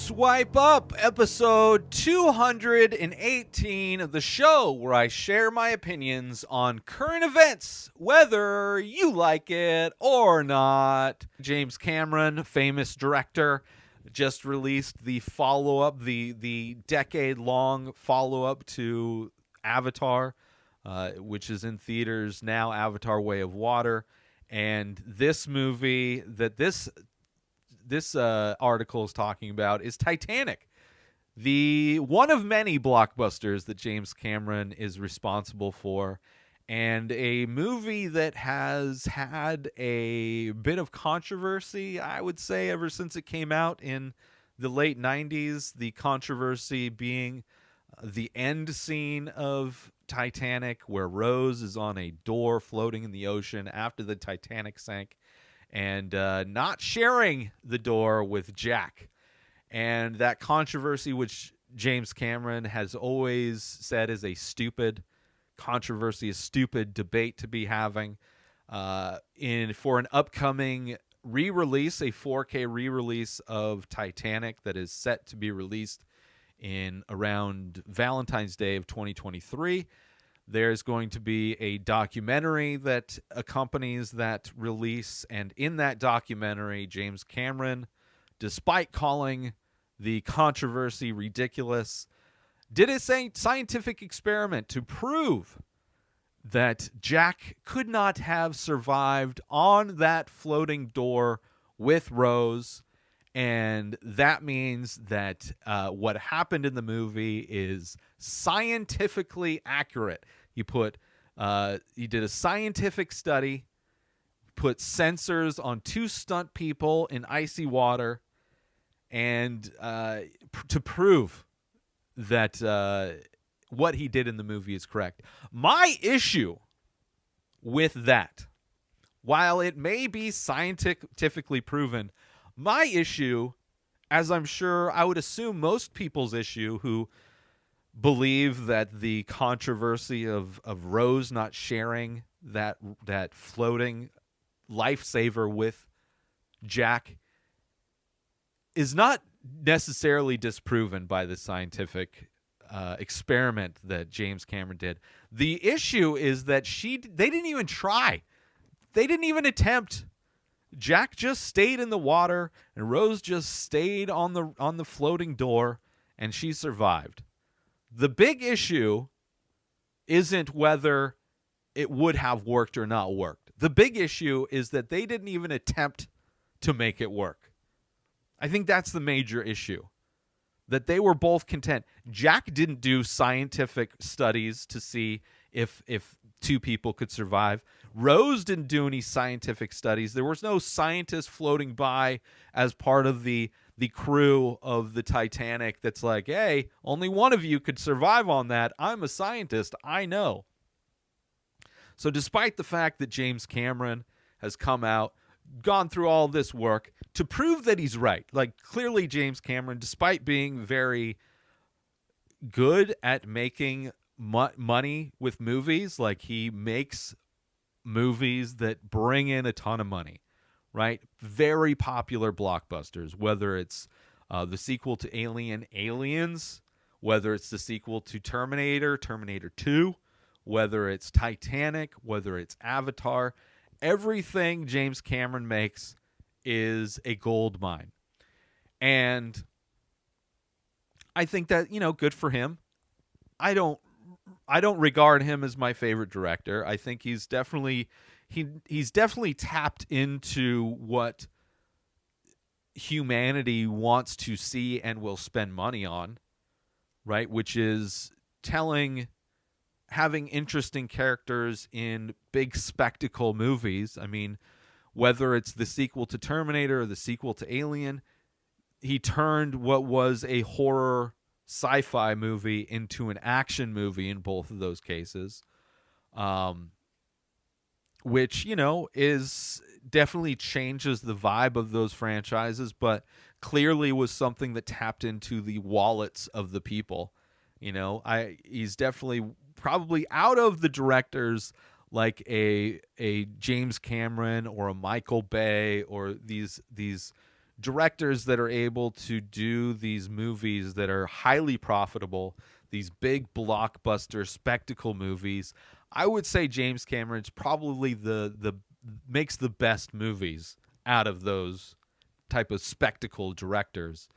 Swipe Up, episode 218 of the show where I share my opinions on current events, whether you like it or not. James Cameron, famous director, just released the follow-up, the decade-long follow-up to Avatar, which is in theaters now, Avatar: Way of Water. And this movie that this article is talking about is Titanic, the one of many blockbusters that James Cameron is responsible for, and a movie that has had a bit of controversy, I would say, ever since it came out in the late 90s. The controversy being the end scene of Titanic, where Rose is on a door floating in the ocean after the Titanic sank, and not sharing the door with Jack. And that controversy, which James Cameron has always said is a stupid controversy, a stupid debate to be having, for an upcoming re-release, a 4K re-release of Titanic that is set to be released in around Valentine's Day of 2023. There's going to be a documentary that accompanies that release, and in that documentary, James Cameron, despite calling the controversy ridiculous, did a scientific experiment to prove that Jack could not have survived on that floating door with Rose. And that means that what happened in the movie is scientifically accurate. He did a scientific study, put sensors on 2 stunt people in icy water, and to prove that what he did in the movie is correct. My issue with that, while it may be scientifically proven, my issue, as I'm sure I would assume most people's issue who believe that the controversy of Rose not sharing that floating lifesaver with Jack is not necessarily disproven by the scientific experiment that James Cameron did. The issue is that they didn't even try. They didn't even attempt. Jack just stayed in the water, and Rose just stayed on the floating door, and she survived. The big issue isn't whether it would have worked or not worked. The big issue is that they didn't even attempt to make it work. I think that's the major issue, that they were both content. Jack didn't do scientific studies to see if 2 people could survive. Rose didn't do any scientific studies. There was no scientist floating by as part of the crew of the Titanic that's like, hey, only one of you could survive on that. I'm a scientist. I know. So despite the fact that James Cameron has come out, gone through all this work to prove that he's right, like clearly James Cameron, despite being very good at making money with movies, like he makes movies that bring in a ton of money, right? Very popular blockbusters, whether it's the sequel to Aliens, whether it's the sequel to Terminator 2, whether it's Titanic, whether it's Avatar. Everything James Cameron makes is a gold mine. And I think that, good for him. I don't regard him as my favorite director. I think he's definitely tapped into what humanity wants to see and will spend money on, right? Which is having interesting characters in big spectacle movies. I mean, whether it's the sequel to Terminator or the sequel to Alien, he turned what was a horror sci-fi movie into an action movie in both of those cases, which, is definitely changes the vibe of those franchises, but clearly was something that tapped into the wallets of the people. He's definitely probably out of the directors like a James Cameron or a Michael Bay or these directors that are able to do these movies that are highly profitable, these big blockbuster spectacle movies, I would say James Cameron's probably the makes the best movies out of those type of spectacle directors.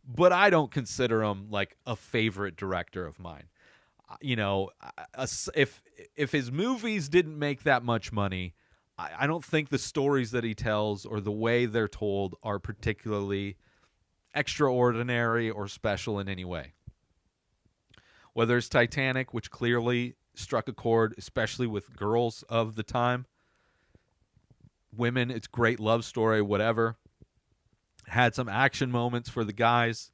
But I don't consider him like a favorite director of mine. If his movies didn't make that much money, I don't think the stories that he tells or the way they're told are particularly extraordinary or special in any way. Whether it's Titanic, which clearly struck a chord, especially with girls of the time, women, it's great love story, whatever. Had some action moments for the guys.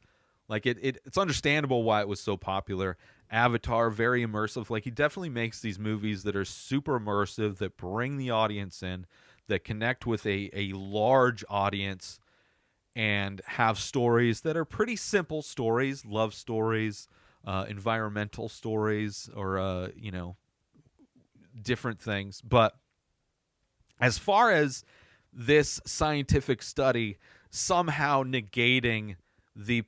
Like it's understandable why it was so popular. Avatar, very immersive. Like he definitely makes these movies that are super immersive, that bring the audience in, that connect with a large audience, and have stories that are pretty simple stories, love stories, environmental stories, or different things. But as far as this scientific study somehow negating the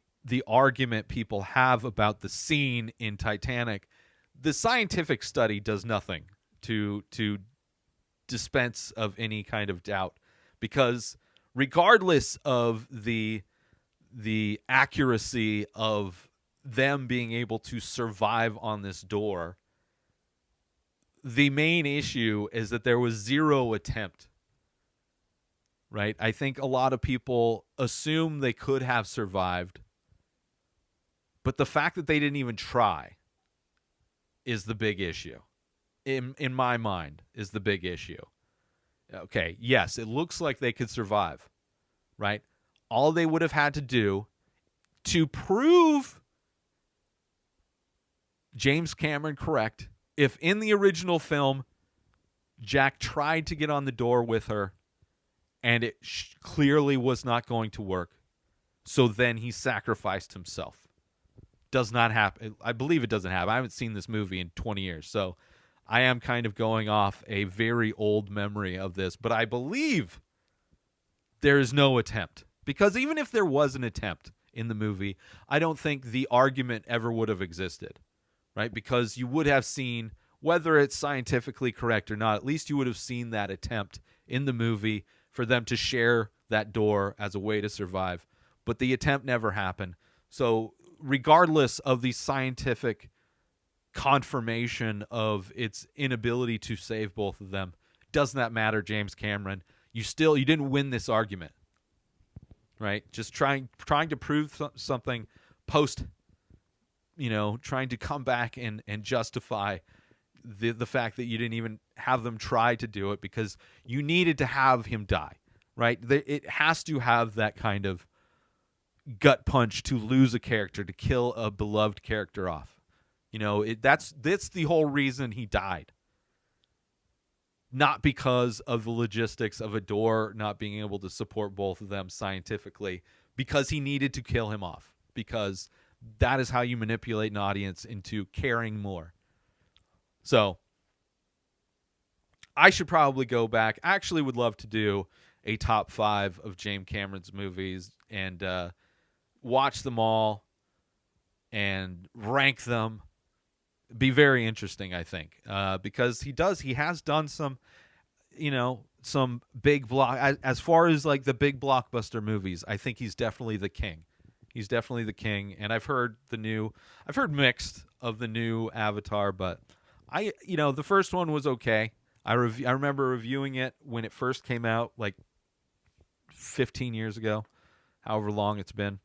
argument people have about the scene in Titanic, the scientific study does nothing to dispense of any kind of doubt, because regardless of the accuracy of them being able to survive on this door, the main issue is that there was zero attempt. Right? I think a lot of people assume they could have survived, but the fact that they didn't even try is the big issue. In my mind, is the big issue. Okay, yes, it looks like they could survive, right? All they would have had to do to prove James Cameron correct, if in the original film, Jack tried to get on the door with her, and it clearly was not going to work, so then he sacrificed himself. Does not happen. I believe it doesn't happen. I haven't seen this movie in 20 years, so I am kind of going off a very old memory of this, but I believe there is no attempt. Because even if there was an attempt in the movie, I don't think the argument ever would have existed, right? Because you would have seen, whether it's scientifically correct or not, at least you would have seen that attempt in the movie for them to share that door as a way to survive. But the attempt never happened. So regardless of the scientific confirmation of its inability to save both of them, doesn't that matter, James Cameron? You didn't win this argument, right? Just trying to prove something post, trying to come back and justify the fact that you didn't even have them try to do it, because you needed to have him die, right? It has to have that kind of gut punch to lose a character, to kill a beloved character off. That's the whole reason he died. Not because of the logistics of a door not being able to support both of them scientifically, because he needed to kill him off, because that is how you manipulate an audience into caring more. So I should probably go back. I actually would love to do a top 5 of James Cameron's movies and watch them all and rank them. Be very interesting, I think, because he has done some, some big block, as far as like the big blockbuster movies. I think he's definitely the king. He's definitely the king. And I've heard mixed of the new Avatar, but the first one was okay. I remember reviewing it when it first came out, like 15 years ago, however long it's been.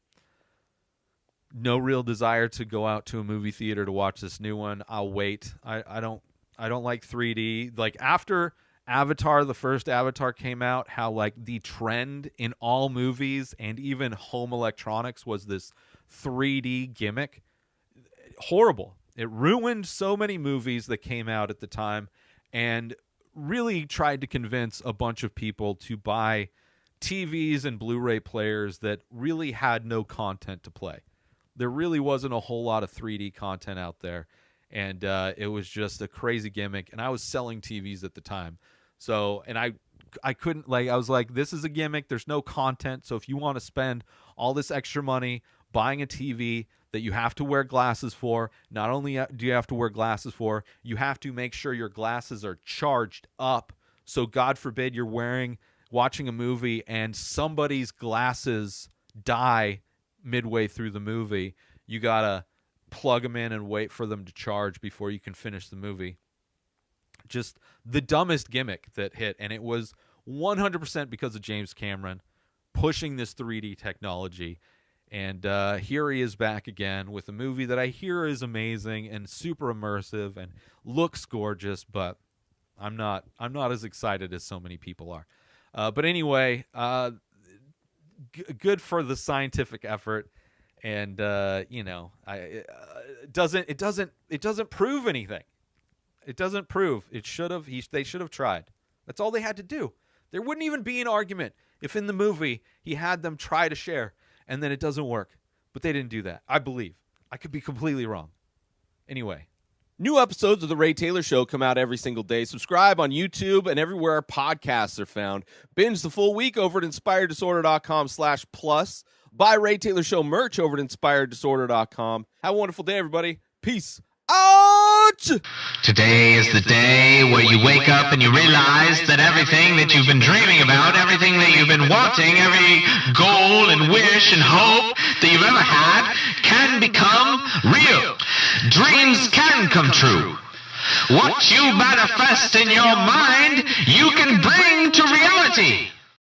No real desire to go out to a movie theater to watch this new one. I'll wait. I don't like 3D. Like after Avatar, the first Avatar came out, how like the trend in all movies and even home electronics was this 3D gimmick. Horrible. It ruined so many movies that came out at the time, and really tried to convince a bunch of people to buy TVs and Blu-ray players that really had no content to play. There really wasn't a whole lot of 3D content out there, and it was just a crazy gimmick, and I was selling TVs at the time. So, and I couldn't, like, I was like, this is a gimmick. There's no content. So if you want to spend all this extra money buying a TV that you have to wear glasses for, not only do you have to wear glasses for, you have to make sure your glasses are charged up. So God forbid you're watching a movie and somebody's glasses die midway through the movie. You got to plug them in and wait for them to charge before you can finish the movie. Just the dumbest gimmick that hit, and it was 100% because of James Cameron pushing this 3D technology. And here he is back again with a movie that I hear is amazing and super immersive and looks gorgeous, but I'm not as excited as so many people are. But anyway, good for the scientific effort, and it doesn't prove anything. It doesn't prove. It should have. They should have tried. That's all they had to do. There wouldn't even be an argument if in the movie he had them try to share and then it doesn't work. But they didn't do that. I believe. I could be completely wrong. Anyway. New episodes of The Ray Taylor Show come out every single day. Subscribe on YouTube and everywhere our podcasts are found. Binge the full week over at inspireddisorder.com/plus. Buy Ray Taylor Show merch over at inspireddisorder.com. Have a wonderful day, everybody. Peace out! Today is the day where you wake up and you realize that everything that you've been dreaming about, everything that you've been wanting, every goal and wish and hope that you've ever had can become real. Dreams can come true. What you manifest in your mind, you can bring to reality.